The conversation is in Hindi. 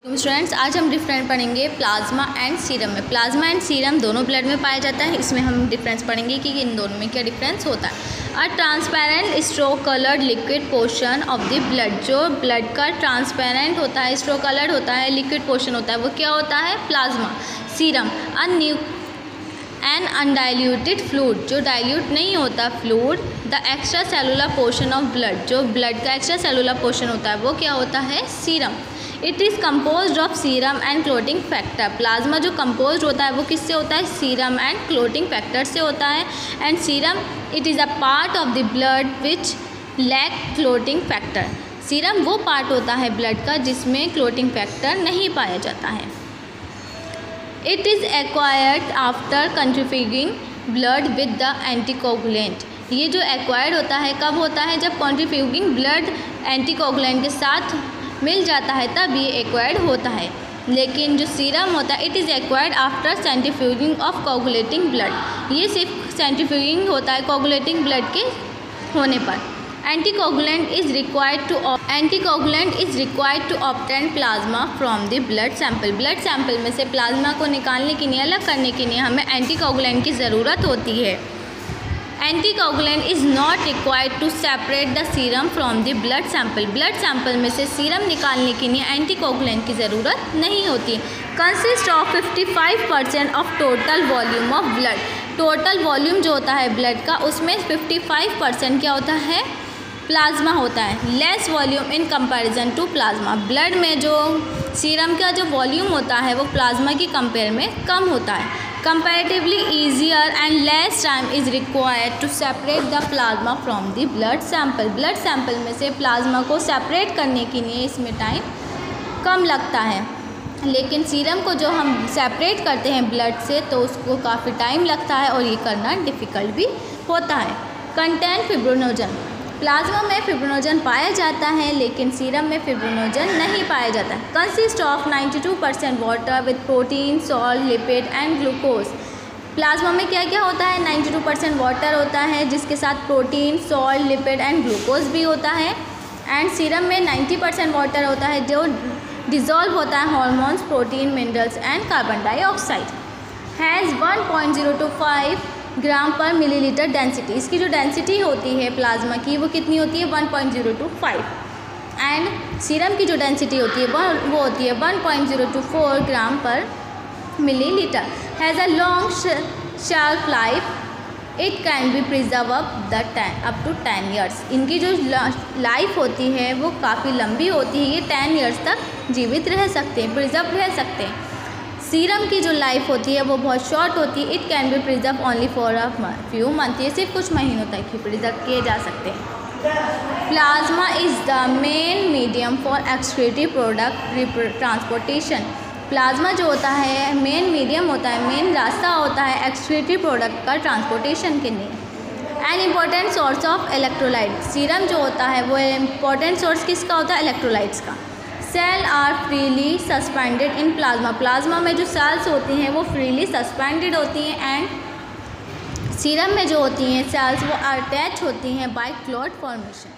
स्टूडेंट्स, आज हम डिफरेंस पढ़ेंगे प्लाज्मा एंड सीरम में। प्लाज्मा एंड सीरम दोनों ब्लड में पाया जाता है। इसमें हम डिफरेंस पढ़ेंगे कि इन दोनों में क्या डिफरेंस होता है। A transparent straw coloured liquid portion of the blood, जो ब्लड का ट्रांसपेरेंट होता है, स्ट्रो कलर्ड होता है, लिक्विड पोर्शन होता है, वो क्या होता है? Plasma. Serum an undiluted fluid, जो डाइल्यूट नहीं होता fluid. The extracellular portion of blood, जो ब्लड का एक्स्ट्रा सेलुलर पोर्शन होता है वो क्या होता है? Serum. It is compose of serum and clotting factor. Plasma जो कम्पोज होता है वो किससे होता है? सीरम एंड क्लोटिंग फैक्टर से होता है। And serum it is a part of the blood which lack clotting factor. Serum वो पार्ट होता है ब्लड का जिसमें क्लोटिंग फैक्टर नहीं पाया जाता है। It is acquired after centrifuging blood with the anticoagulant. ये जो एक्वायर्ड होता है कब होता है? जब कंट्रीफ्यूगिंग ब्लड एंटीकोगुलेंट के साथ मिल जाता है तब ये एक्वायर्ड होता है। लेकिन जो सीरम होता है it is acquired after centrifuging of coagulating blood. ये सिर्फ सेंट्रीफ्यूगिंग होता है कोगुलेटिंग ब्लड के होने पर। Anticoagulant is required to obtain plasma from the blood sample. Blood sample में से प्लाज्मा को निकालने के लिए, अलग करने के लिए हमें एंटीकोगुलेंट की ज़रूरत होती है। Anticoagulant is not required to separate the serum from the blood sample. Blood sample में से सीरम निकालने के लिए एंटीकोगुलेंट की ज़रूरत नहीं होती। Consist of 55% of total volume of blood. Total volume जो होता है ब्लड का उसमें 55% क्या होता है? प्लाज्मा होता है। Less volume in comparison to plasma. Blood में जो सीरम का जो वॉल्यूम होता है वो प्लाज्मा की कंपेयर में कम होता है। Comparatively easier and less time is required to separate the plasma from the blood sample. Blood sample में से प्लाज्मा को सेपरेट करने के लिए इसमें टाइम कम लगता है। लेकिन सीरम को जो हम सेपरेट करते हैं ब्लड से तो उसको काफ़ी टाइम लगता है और ये करना डिफ़िकल्ट भी होता है। Content fibrinogen. प्लाज्मा में फिब्रिनोजन पाया जाता है लेकिन सीरम में फिब्रिनोजन नहीं पाया जाता है। Consist of 92% water with protein, salt, lipid and glucose. Plasma में क्या क्या होता है? 92% वाटर होता है जिसके साथ protein, salt, lipid and glucose भी होता है। एंड सीरम में 90% वाटर होता है जो डिज़ोल्व होता है hormones, protein, minerals and carbon dioxide. Has 1.025 ग्राम पर मिलीलीटर डेंसिटी। इसकी जो डेंसिटी होती है प्लाज्मा की वो कितनी होती है? 1.025। एंड सीरम की जो डेंसिटी होती है वो होती है 1.024 ग्राम पर millilitre. Has a long shelf life. It can be preserve up to 10 years. इनकी जो लाइफ होती है वो काफ़ी लंबी होती है, ये 10 ईयर्स तक जीवित रह सकते हैं, प्रिजर्व रह सकते हैं। सीरम की जो लाइफ होती है वो बहुत शॉर्ट होती है। It can be preserve only for a few month. ये सिर्फ कुछ महीनों तक ही प्रिजर्व किए जा सकते हैं। Plasma is the main medium for excretory product transportation. Plasma जो होता है मेन मीडियम होता है, मेन रास्ता होता है एक्सक्रीटरी प्रोडक्ट का ट्रांसपोर्टेशन के लिए। An important source of electrolyte. Serum जो होता है वो इम्पॉर्टेंट सोर्स किसका होता है? इलेक्ट्रोलाइट्स का। Cell are freely suspended in plasma. Plasma में जो सेल्स होती हैं वो फ्रीली सस्पेंडेड होती हैं। एंड सीरम में जो होती हैं सेल्स वो अटैच होती हैं बाय क्लॉट फॉर्मेशन।